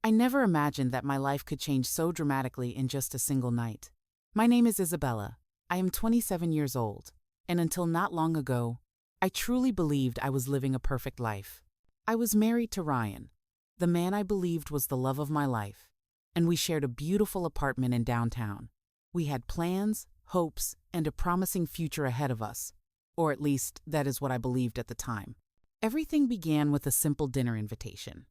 I never imagined that my life could change so dramatically in just a single night. My name is Isabella. I am 27 years old, and until not long ago, I truly believed I was living a perfect life. I was married to Ryan, the man I believed was the love of my life, and we shared a beautiful apartment in downtown. We had plans, hopes, and a promising future ahead of us, or at least that is what I believed at the time. Everything began with a simple dinner invitation.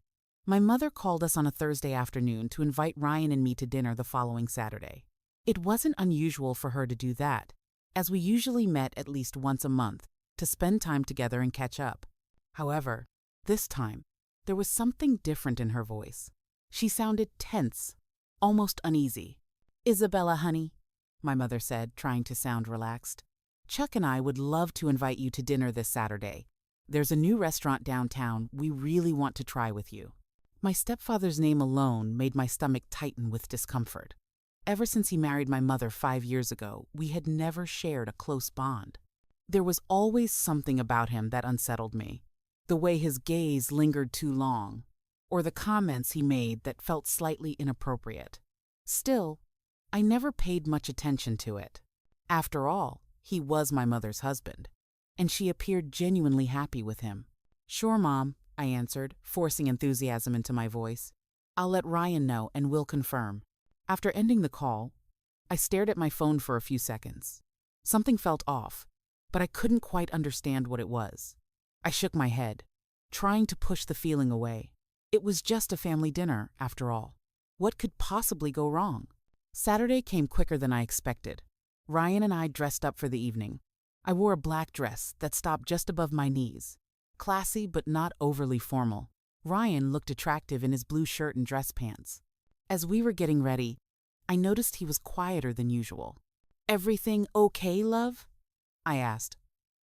My mother called us on a Thursday afternoon to invite Ryan and me to dinner the following Saturday. It wasn't unusual for her to do that, as we usually met at least once a month to spend time together and catch up. However, this time, there was something different in her voice. She sounded tense, almost uneasy. "Isabella, honey," my mother said, trying to sound relaxed. "Chuck and I would love to invite you to dinner this Saturday. There's a new restaurant downtown we really want to try with you." My stepfather's name alone made my stomach tighten with discomfort. Ever since he married my mother 5 years ago, we had never shared a close bond. There was always something about him that unsettled me. The way his gaze lingered too long, or the comments he made that felt slightly inappropriate. Still, I never paid much attention to it. After all, he was my mother's husband, and she appeared genuinely happy with him. "Sure, Mom," I answered, forcing enthusiasm into my voice. "I'll let Ryan know and we'll confirm." After ending the call, I stared at my phone for a few seconds. Something felt off, but I couldn't quite understand what it was. I shook my head, trying to push the feeling away. It was just a family dinner, after all. What could possibly go wrong? Saturday came quicker than I expected. Ryan and I dressed up for the evening. I wore a black dress that stopped just above my knees. Classy but not overly formal. Ryan looked attractive in his blue shirt and dress pants. As we were getting ready, I noticed he was quieter than usual. "Everything okay, love?" I asked,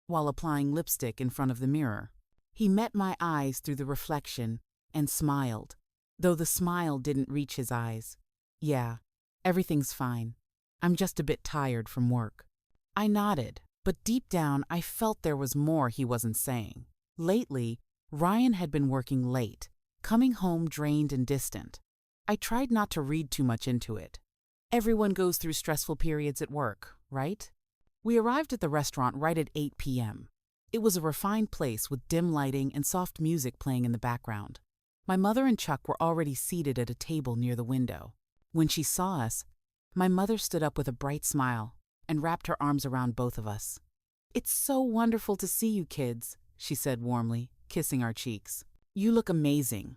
while applying lipstick in front of the mirror. He met my eyes through the reflection and smiled, though the smile didn't reach his eyes. "Yeah, everything's fine. I'm just a bit tired from work." I nodded, but deep down I felt there was more he wasn't saying. Lately, Ryan had been working late, coming home drained and distant. I tried not to read too much into it. Everyone goes through stressful periods at work, right? We arrived at the restaurant right at 8 p.m. It was a refined place with dim lighting and soft music playing in the background. My mother and Chuck were already seated at a table near the window. When she saw us, my mother stood up with a bright smile and wrapped her arms around both of us. "It's so wonderful to see you kids," she said warmly, kissing our cheeks. "You look amazing."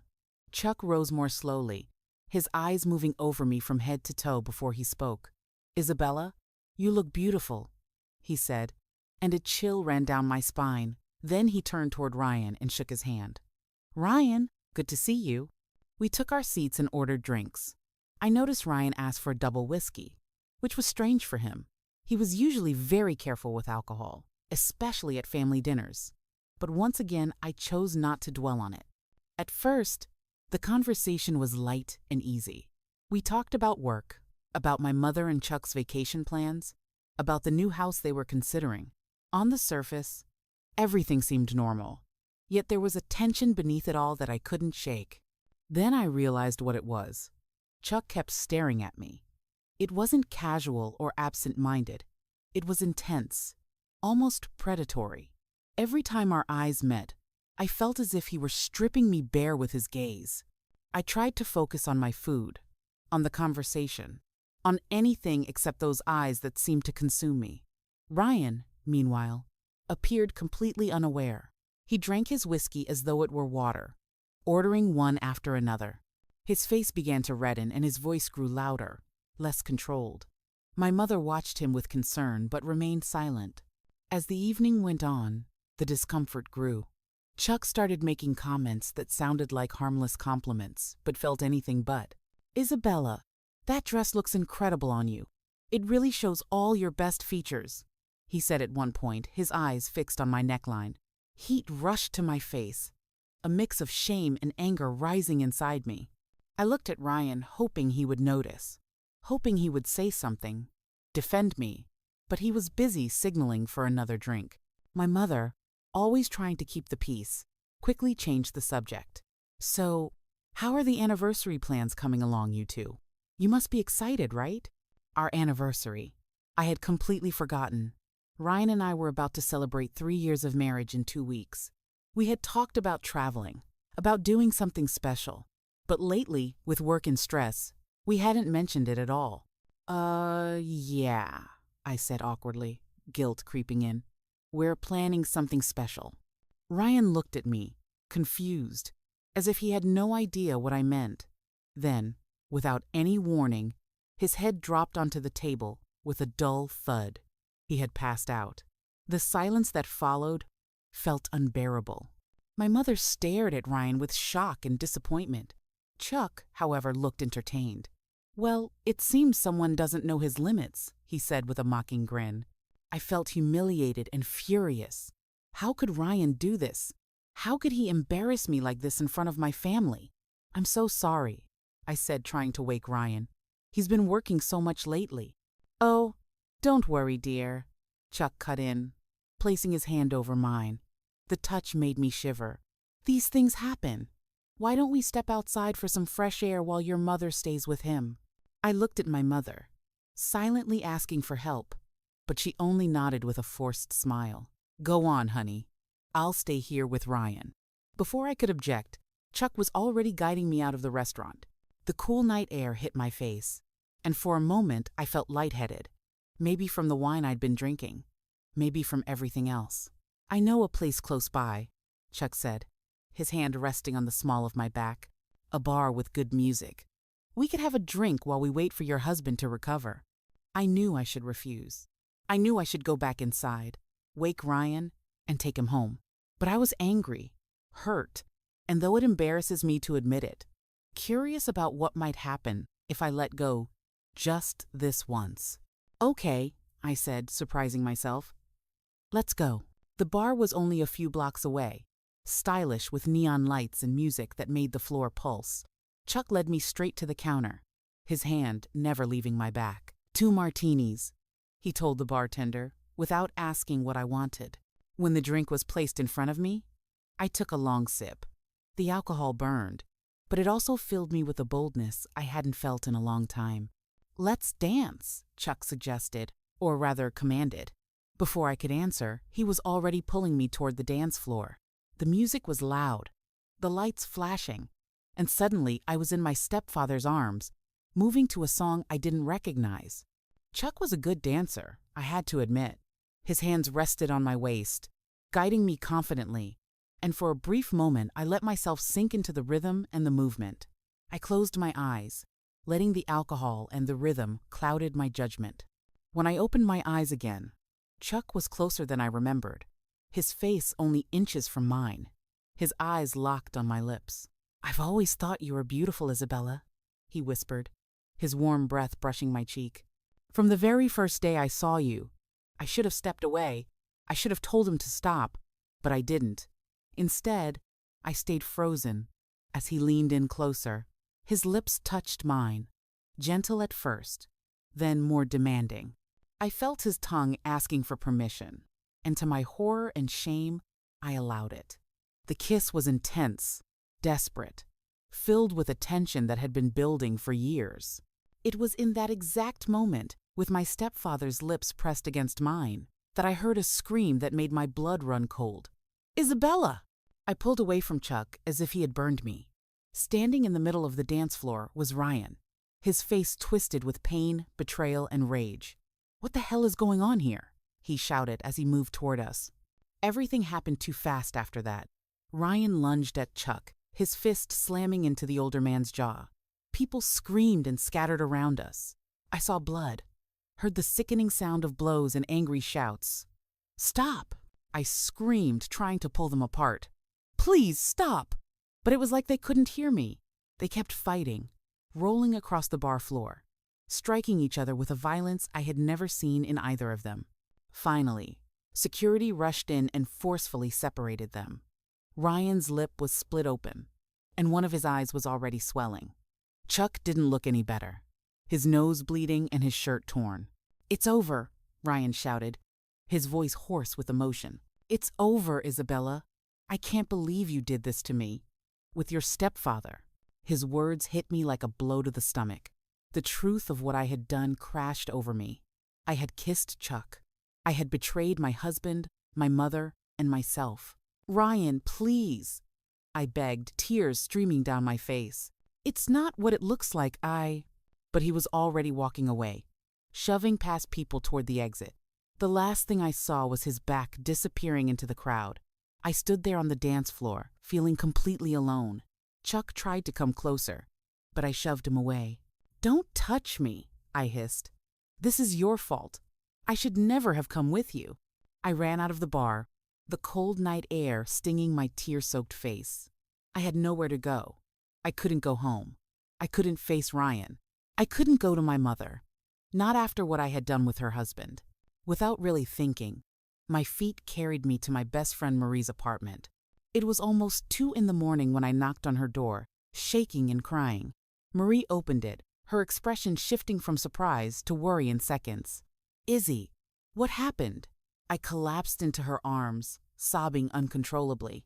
Chuck rose more slowly, his eyes moving over me from head to toe before he spoke. "Isabella, you look beautiful," he said, and a chill ran down my spine. Then he turned toward Ryan and shook his hand. "Ryan, good to see you." We took our seats and ordered drinks. I noticed Ryan asked for a double whiskey, which was strange for him. He was usually very careful with alcohol, especially at family dinners. But once again, I chose not to dwell on it. At first, the conversation was light and easy. We talked about work, about my mother and Chuck's vacation plans, about the new house they were considering. On the surface, everything seemed normal, yet there was a tension beneath it all that I couldn't shake. Then I realized what it was. Chuck kept staring at me. It wasn't casual or absent-minded. It was intense, almost predatory. Every time our eyes met, I felt as if he were stripping me bare with his gaze. I tried to focus on my food, on the conversation, on anything except those eyes that seemed to consume me. Ryan, meanwhile, appeared completely unaware. He drank his whiskey as though it were water, ordering one after another. His face began to redden and his voice grew louder, less controlled. My mother watched him with concern but remained silent. As the evening went on, the discomfort grew. Chuck started making comments that sounded like harmless compliments, but felt anything but. "Isabella, that dress looks incredible on you. It really shows all your best features," he said at one point, his eyes fixed on my neckline. Heat rushed to my face, a mix of shame and anger rising inside me. I looked at Ryan, hoping he would notice, hoping he would say something, defend me, but he was busy signaling for another drink. My mother, always trying to keep the peace, quickly changed the subject. "So, How are the anniversary plans coming along, you two? You must be excited, right? Our anniversary. I had completely forgotten. Ryan and I were about to celebrate 3 years of marriage in 2 weeks. We had talked about traveling, about doing something special. But lately, with work and stress, we hadn't mentioned it at all. Yeah, I said awkwardly, guilt creeping in. We're planning something special. Ryan looked at me, confused, as if he had no idea what I meant. Then, without any warning, his head dropped onto the table with a dull thud. He had passed out. The silence that followed felt unbearable. My mother stared at Ryan with shock and disappointment. Chuck, however, looked entertained. Well, it seems someone doesn't know his limits, he said with a mocking grin. I felt humiliated and furious. How could Ryan do this? How could he embarrass me like this in front of my family? I'm so sorry, I said, trying to wake Ryan. He's been working so much lately. Oh, don't worry, dear, Chuck cut in, placing his hand over mine. The touch made me shiver. These things happen. Why don't we step outside for some fresh air while your mother stays with him? I looked at my mother, silently asking for help, but she only nodded with a forced smile. Go on, honey. I'll stay here with Ryan. Before I could object, Chuck was already guiding me out of the restaurant. The cool night air hit my face, and for a moment I felt lightheaded. Maybe from the wine I'd been drinking. Maybe from everything else. I know a place close by, Chuck said, his hand resting on the small of my back. A bar with good music. We could have a drink while we wait for your husband to recover. I knew I should refuse. I knew I should go back inside, wake Ryan, and take him home. But I was angry, hurt, and though it embarrasses me to admit it, curious about what might happen if I let go just this once. Okay, I said, surprising myself. Let's go. The bar was only a few blocks away, stylish with neon lights and music that made the floor pulse. Chuck led me straight to the counter, his hand never leaving my back. 2 martinis, he told the bartender, without asking what I wanted. When the drink was placed in front of me, I took a long sip. The alcohol burned, but it also filled me with a boldness I hadn't felt in a long time. Let's dance, Chuck suggested, or rather commanded. Before I could answer, he was already pulling me toward the dance floor. The music was loud, the lights flashing, and suddenly I was in my stepfather's arms, moving to a song I didn't recognize. Chuck was a good dancer, I had to admit. His hands rested on my waist, guiding me confidently, and for a brief moment I let myself sink into the rhythm and the movement. I closed my eyes, letting the alcohol and the rhythm clouded my judgment. When I opened my eyes again, Chuck was closer than I remembered, his face only inches from mine, his eyes locked on my lips. I've always thought you were beautiful, Isabella, he whispered, his warm breath brushing my cheek. From the very first day I saw you, I should have stepped away. I should have told him to stop, but I didn't. Instead, I stayed frozen as he leaned in closer. His lips touched mine, gentle at first, then more demanding. I felt his tongue asking for permission, and to my horror and shame, I allowed it. The kiss was intense, desperate, filled with a tension that had been building for years. It was in that exact moment, with my stepfather's lips pressed against mine, that I heard a scream that made my blood run cold. Isabella! I pulled away from Chuck as if he had burned me. Standing in the middle of the dance floor was Ryan, his face twisted with pain, betrayal, and rage. What the hell is going on here? He shouted as he moved toward us. Everything happened too fast after that. Ryan lunged at Chuck, his fist slamming into the older man's jaw. People screamed and scattered around us. I saw blood, heard the sickening sound of blows and angry shouts. Stop! I screamed, trying to pull them apart. Please stop! But it was like they couldn't hear me. They kept fighting, rolling across the bar floor, striking each other with a violence I had never seen in either of them. Finally, security rushed in and forcefully separated them. Ryan's lip was split open, and one of his eyes was already swelling. Chuck didn't look any better, his nose bleeding and his shirt torn. It's over, Ryan shouted, his voice hoarse with emotion. It's over, Isabella. I can't believe you did this to me. With your stepfather. His words hit me like a blow to the stomach. The truth of what I had done crashed over me. I had kissed Chuck. I had betrayed my husband, my mother, and myself. "Ryan, please," I begged, tears streaming down my face. "It's not what it looks like, But he was already walking away, shoving past people toward the exit. The last thing I saw was his back disappearing into the crowd. I stood there on the dance floor, feeling completely alone. Chuck tried to come closer, but I shoved him away. "Don't touch me," I hissed. "This is your fault. I should never have come with you." I ran out of the bar, the cold night air stinging my tear-soaked face. I had nowhere to go. I couldn't go home. I couldn't face Ryan. I couldn't go to my mother. Not after what I had done with her husband. Without really thinking, my feet carried me to my best friend Marie's apartment. It was almost 2 a.m. when I knocked on her door, shaking and crying. Marie opened it, her expression shifting from surprise to worry in seconds. "Izzy, what happened?" I collapsed into her arms, sobbing uncontrollably.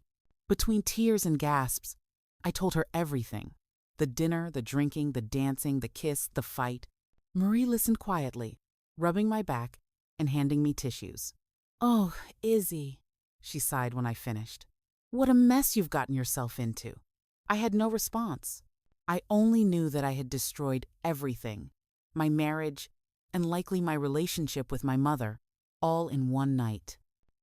Between tears and gasps, I told her everything. The dinner, the drinking, the dancing, the kiss, the fight. Marie listened quietly, rubbing my back and handing me tissues. "Oh, Izzy," she sighed when I finished. "What a mess you've gotten yourself into." I had no response. I only knew that I had destroyed everything, my marriage, and likely my relationship with my mother, all in one night.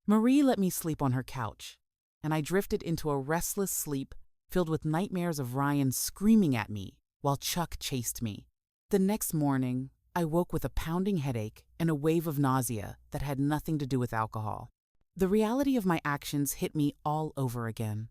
Marie let me sleep on her couch, and I drifted into a restless sleep filled with nightmares of Ryan screaming at me while Chuck chased me. The next morning, I woke with a pounding headache and a wave of nausea that had nothing to do with alcohol. The reality of my actions hit me all over again.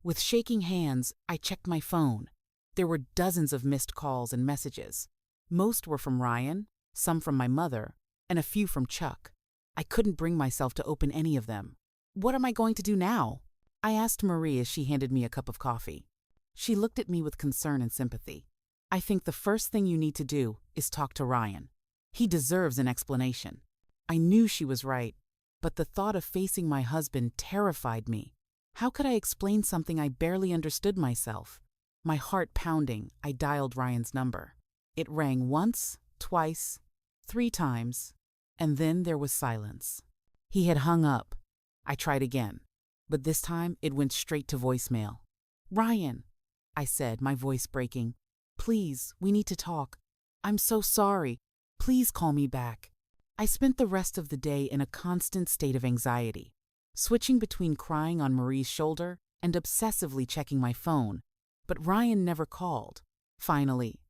With shaking hands, I checked my phone. There were dozens of missed calls and messages. Most were from Ryan, some from my mother, and a few from Chuck. I couldn't bring myself to open any of them. "What am I going to do now?" I asked Marie as she handed me a cup of coffee. She looked at me with concern and sympathy. "I think the first thing you need to do is talk to Ryan. He deserves an explanation." I knew she was right, but the thought of facing my husband terrified me. How could I explain something I barely understood myself? My heart pounding, I dialed Ryan's number. It rang once, twice, 3 times, and then there was silence. He had hung up. I tried again, but this time it went straight to voicemail. "Ryan," I said, my voice breaking. "Please, we need to talk. I'm so sorry. Please call me back." I spent the rest of the day in a constant state of anxiety, switching between crying on Marie's shoulder and obsessively checking my phone, but Ryan never called. Finally,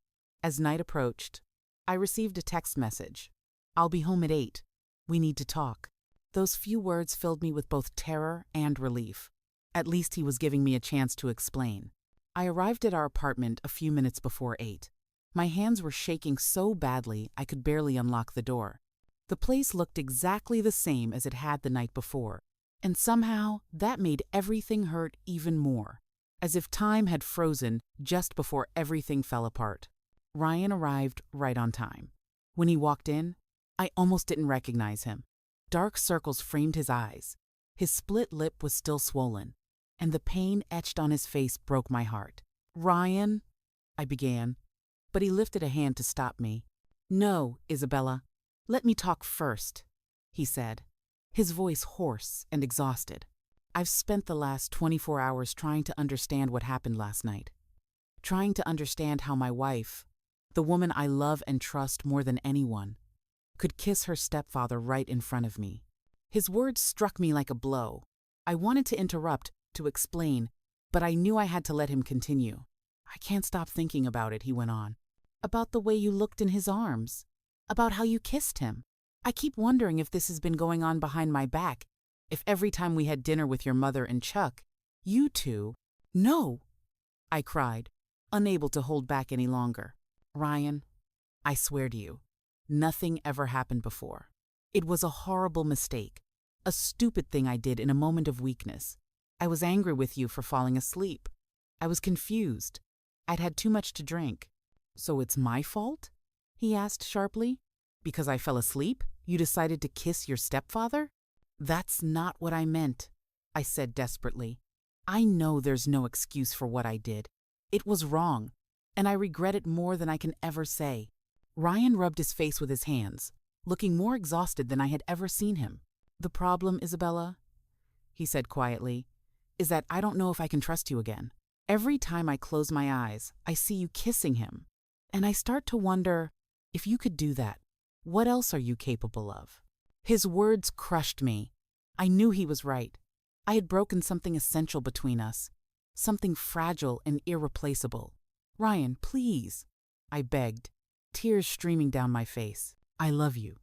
as night approached, I received a text message. "I'll be home at 8. We need to talk." Those few words filled me with both terror and relief. At least he was giving me a chance to explain. I arrived at our apartment a few minutes before 8. My hands were shaking so badly I could barely unlock the door. The place looked exactly the same as it had the night before, and somehow that made everything hurt even more, as if time had frozen just before everything fell apart. Ryan arrived right on time. When he walked in, I almost didn't recognize him. Dark circles framed his eyes. His split lip was still swollen, and the pain etched on his face broke my heart. "Ryan," I began, but he lifted a hand to stop me. "No, Isabella. Let me talk first," he said, his voice hoarse and exhausted. "I've spent the last 24 hours trying to understand what happened last night. Trying to understand how my wife, the woman I love and trust more than anyone, could kiss her stepfather right in front of me." His words struck me like a blow. I wanted to interrupt, to explain, but I knew I had to let him continue. "I can't stop thinking about it," he went on. "About the way you looked in his arms. About how you kissed him. I keep wondering if this has been going on behind my back, if every time we had dinner with your mother and Chuck, you two—" "No!" I cried, unable to hold back any longer. "Ryan, I swear to you, nothing ever happened before. It was a horrible mistake, a stupid thing I did in a moment of weakness. I was angry with you for falling asleep. I was confused. I'd had too much to drink." "So it's my fault?" he asked sharply. "Because I fell asleep, you decided to kiss your stepfather?" "That's not what I meant," I said desperately. "I know there's no excuse for what I did. It was wrong. and I regret it more than I can ever say." Ryan rubbed his face with his hands, looking more exhausted than I had ever seen him. "The problem, Isabella," he said quietly, "is that I don't know if I can trust you again. Every time I close my eyes, I see you kissing him. And I start to wonder, if you could do that, what else are you capable of?" His words crushed me. I knew he was right. I had broken something essential between us, something fragile and irreplaceable. "Ryan, please," I begged, tears streaming down my face. "I love you.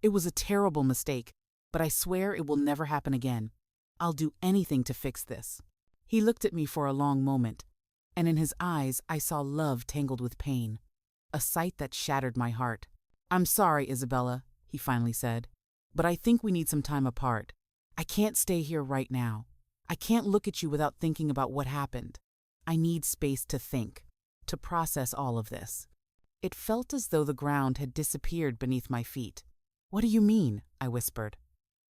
It was a terrible mistake, but I swear it will never happen again. I'll do anything to fix this." He looked at me for a long moment, and in his eyes I saw love tangled with pain, a sight that shattered my heart. "I'm sorry, Isabella," he finally said, "but I think we need some time apart. I can't stay here right now. I can't look at you without thinking about what happened. I need space to think, to process all of this." It felt as though the ground had disappeared beneath my feet. "What do you mean?" I whispered.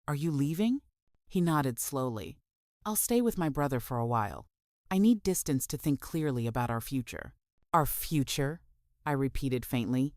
"Are you leaving?" He nodded slowly. "I'll stay with my brother for a while. I need distance to think clearly about our future." "Our future?" I repeated faintly.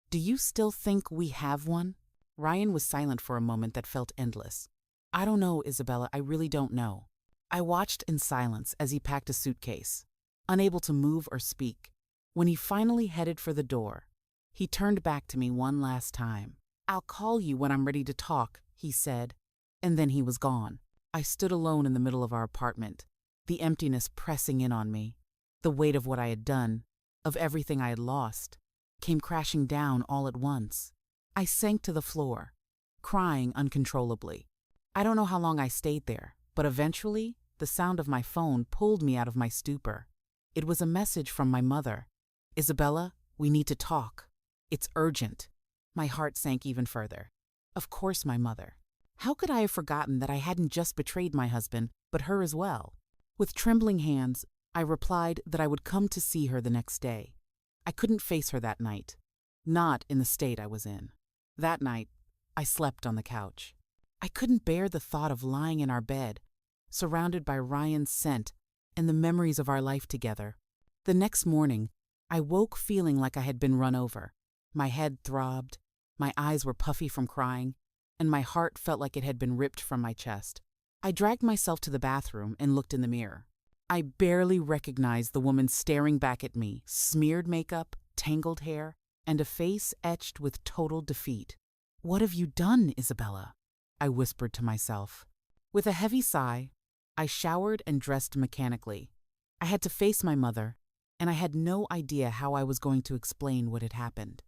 "Do you still think we have one?" Ryan was silent for a moment that felt endless. "I don't know, Isabella, I really don't know." I watched in silence as he packed a suitcase, unable to move or speak. When he finally headed for the door, he turned back to me one last time. "I'll call you when I'm ready to talk," he said, and then he was gone. I stood alone in the middle of our apartment, the emptiness pressing in on me. The weight of what I had done, of everything I had lost, came crashing down all at once. I sank to the floor, crying uncontrollably. I don't know how long I stayed there, but eventually, the sound of my phone pulled me out of my stupor. It was a message from my mother. "Isabella, we need to talk. It's urgent." My heart sank even further. Of course, my mother. How could I have forgotten that I hadn't just betrayed my husband, but her as well? With trembling hands, I replied that I would come to see her the next day. I couldn't face her that night, not in the state I was in. That night, I slept on the couch. I couldn't bear the thought of lying in our bed, surrounded by Ryan's scent and the memories of our life together. The next morning, I woke feeling like I had been run over. My head throbbed, my eyes were puffy from crying, and my heart felt like it had been ripped from my chest. I dragged myself to the bathroom and looked in the mirror. I barely recognized the woman staring back at me, smeared makeup, tangled hair, and a face etched with total defeat. "What have you done, Isabella?" I whispered to myself. With a heavy sigh, I showered and dressed mechanically. I had to face my mother, and I had no idea how I was going to explain what had happened.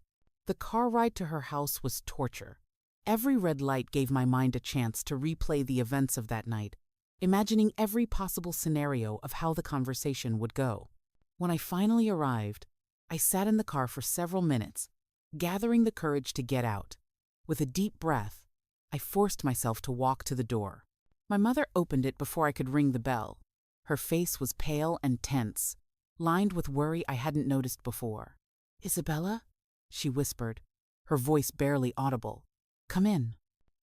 The car ride to her house was torture. Every red light gave my mind a chance to replay the events of that night, imagining every possible scenario of how the conversation would go. When I finally arrived, I sat in the car for several minutes, gathering the courage to get out. With a deep breath, I forced myself to walk to the door. My mother opened it before I could ring the bell. Her face was pale and tense, lined with worry I hadn't noticed before. "Isabella?" she whispered, her voice barely audible. "Come in."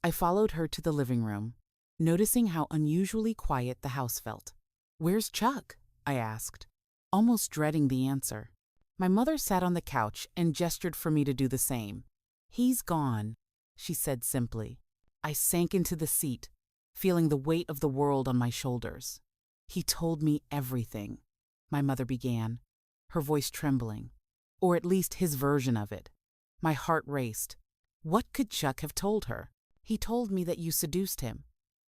I followed her to the living room, noticing how unusually quiet the house felt. "Where's Chuck?" I asked, almost dreading the answer. My mother sat on the couch and gestured for me to do the same. "He's gone," she said simply. I sank into the seat, feeling the weight of the world on my shoulders. "He told me everything," my mother began, her voice trembling, or at least his version of it. My heart raced. What could Chuck have told her? "He told me that you seduced him,"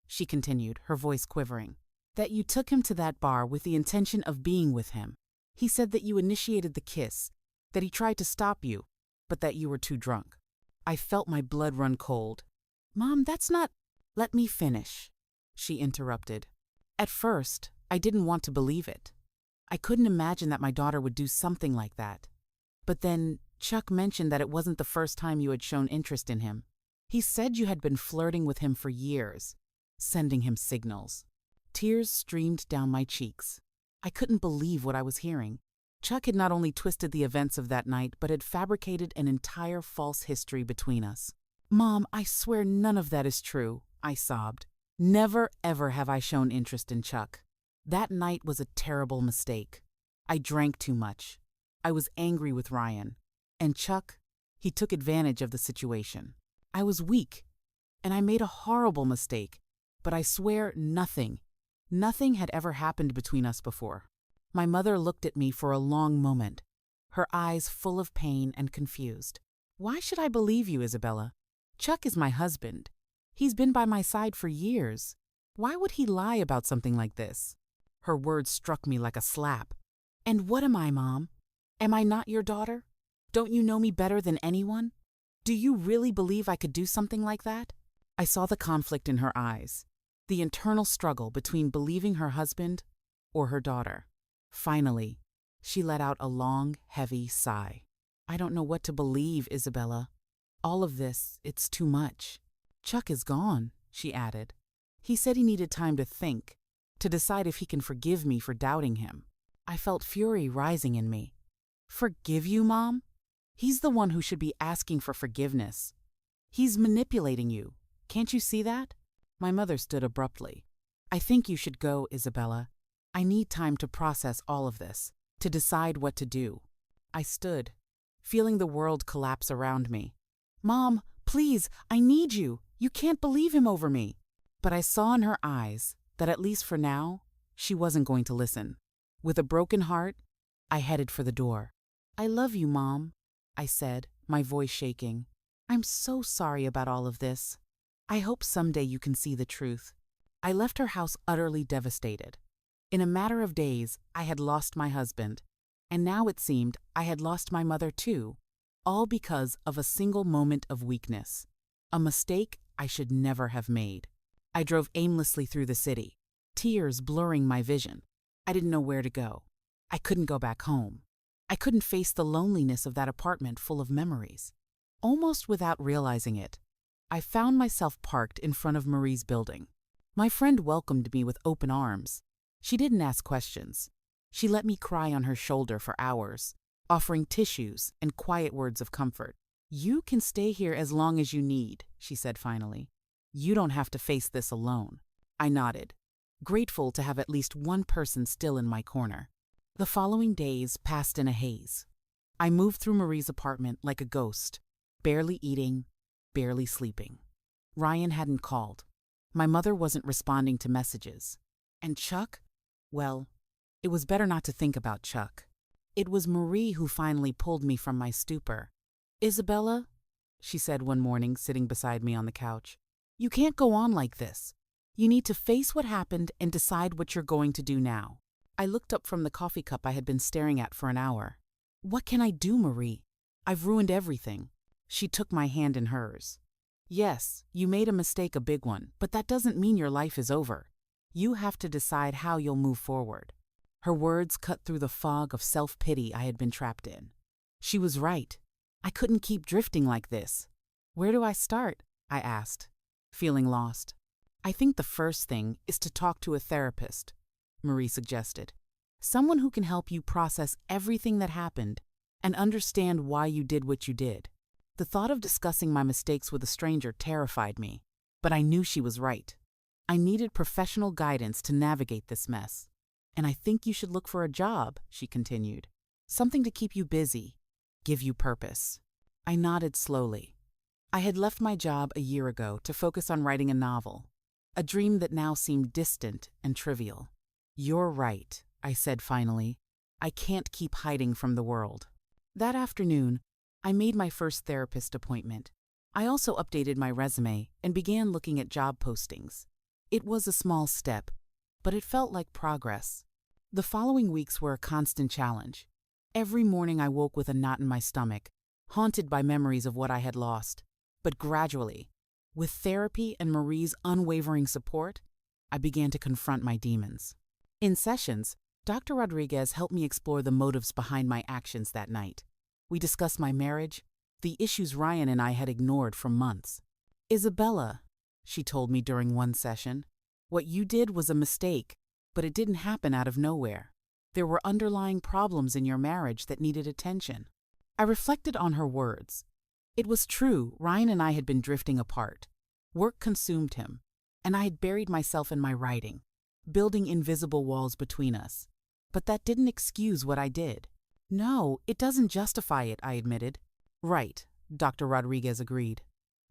she continued, her voice quivering. "That you took him to that bar with the intention of being with him. He said that you initiated the kiss, that he tried to stop you, but that you were too drunk." I felt my blood run cold. "Mom, that's not—" "Let me finish," she interrupted. At first, I didn't want to believe it. I couldn't imagine that my daughter would do something like that. But then Chuck mentioned that it wasn't the first time you had shown interest in him. He said you had been flirting with him for years, sending him signals. Tears streamed down my cheeks. I couldn't believe what I was hearing. Chuck had not only twisted the events of that night, but had fabricated an entire false history between us. "Mom, I swear none of that is true," I sobbed. "Never, ever have I shown interest in Chuck. That night was a terrible mistake. I drank too much. I was angry with Ryan. And Chuck, he took advantage of the situation. I was weak, and I made a horrible mistake, but I swear nothing had ever happened between us before. My mother looked at me for a long moment, her eyes full of pain and confused. Why should I believe you, Isabella? Chuck is my husband. He's been by my side for years. Why would he lie about something like this? Her words struck me like a slap. And what am I, Mom? Am I not your daughter? Don't you know me better than anyone? Do you really believe I could do something like that? I saw the conflict in her eyes, the internal struggle between believing her husband or her daughter. Finally, she let out a long, heavy sigh. I don't know what to believe, Isabella. All of this, it's too much. Chuck is gone, she added. He said he needed time to think, to decide if he can forgive me for doubting him. I felt fury rising in me. Forgive you, Mom? He's the one who should be asking for forgiveness. He's manipulating you. Can't you see that? My mother stood abruptly. I think you should go, Isabella. I need time to process all of this, to decide what to do. I stood, feeling the world collapse around me. Mom, please, I need you. You can't believe him over me. But I saw in her eyes that at least for now, she wasn't going to listen. With a broken heart, I headed for the door. I love you, Mom, I said, my voice shaking. I'm so sorry about all of this. I hope someday you can see the truth. I left her house utterly devastated. In a matter of days, I had lost my husband, and now it seemed I had lost my mother too, all because of a single moment of weakness, a mistake I should never have made. I drove aimlessly through the city, tears blurring my vision. I didn't know where to go. I couldn't go back home. I couldn't face the loneliness of that apartment full of memories. Almost without realizing it, I found myself parked in front of Marie's building. My friend welcomed me with open arms. She didn't ask questions. She let me cry on her shoulder for hours, offering tissues and quiet words of comfort. You can stay here as long as you need, she said finally. You don't have to face this alone. I nodded, grateful to have at least one person still in my corner. The following days passed in a haze. I moved through Marie's apartment like a ghost, barely eating, barely sleeping. Ryan hadn't called. My mother wasn't responding to messages. And Chuck? Well, it was better not to think about Chuck. It was Marie who finally pulled me from my stupor. Isabella, she said one morning, sitting beside me on the couch, you can't go on like this. You need to face what happened and decide what you're going to do now. I looked up from the coffee cup I had been staring at for an hour. What can I do, Marie? I've ruined everything. She took my hand in hers. Yes, you made a mistake, a big one, but that doesn't mean your life is over. You have to decide how you'll move forward. Her words cut through the fog of self-pity I had been trapped in. She was right. I couldn't keep drifting like this. Where do I start? I asked, feeling lost. I think the first thing is to talk to a therapist, Marie suggested. Someone who can help you process everything that happened and understand why you did what you did. The thought of discussing my mistakes with a stranger terrified me, but I knew she was right. I needed professional guidance to navigate this mess. And I think you should look for a job, she continued. Something to keep you busy, give you purpose. I nodded slowly. I had left my job a year ago to focus on writing a novel, a dream that now seemed distant and trivial. You're right, I said finally. I can't keep hiding from the world. That afternoon, I made my first therapist appointment. I also updated my resume and began looking at job postings. It was a small step, but it felt like progress. The following weeks were a constant challenge. Every morning I woke with a knot in my stomach, haunted by memories of what I had lost. But gradually, with therapy and Marie's unwavering support, I began to confront my demons. In sessions, Dr. Rodriguez helped me explore the motives behind my actions that night. We discussed my marriage, the issues Ryan and I had ignored for months. Isabella, she told me during one session, what you did was a mistake, but it didn't happen out of nowhere. There were underlying problems in your marriage that needed attention. I reflected on her words. It was true, Ryan and I had been drifting apart. Work consumed him, and I had buried myself in my writing, building invisible walls between us. But that didn't excuse what I did. No, it doesn't justify it, I admitted. Right, Dr. Rodriguez agreed.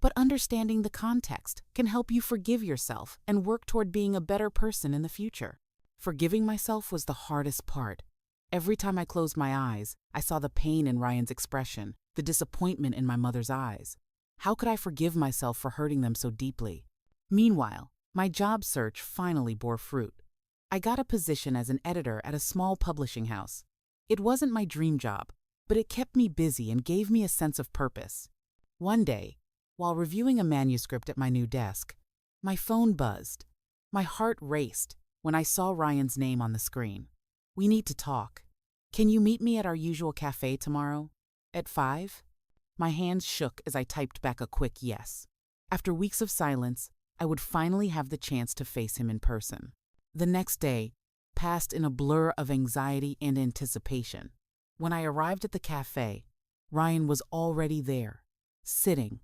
But understanding the context can help you forgive yourself and work toward being a better person in the future. Forgiving myself was the hardest part. Every time I closed my eyes, I saw the pain in Ryan's expression, the disappointment in my mother's eyes. How could I forgive myself for hurting them so deeply? Meanwhile, my job search finally bore fruit. I got a position as an editor at a small publishing house. It wasn't my dream job, but it kept me busy and gave me a sense of purpose. One day, while reviewing a manuscript at my new desk, my phone buzzed. My heart raced when I saw Ryan's name on the screen. "We need to talk. Can you meet me at our usual cafe tomorrow? At 5? My hands shook as I typed back a quick yes. After weeks of silence, I would finally have the chance to face him in person. The next day passed in a blur of anxiety and anticipation. When I arrived at the cafe, Ryan was already there, sitting,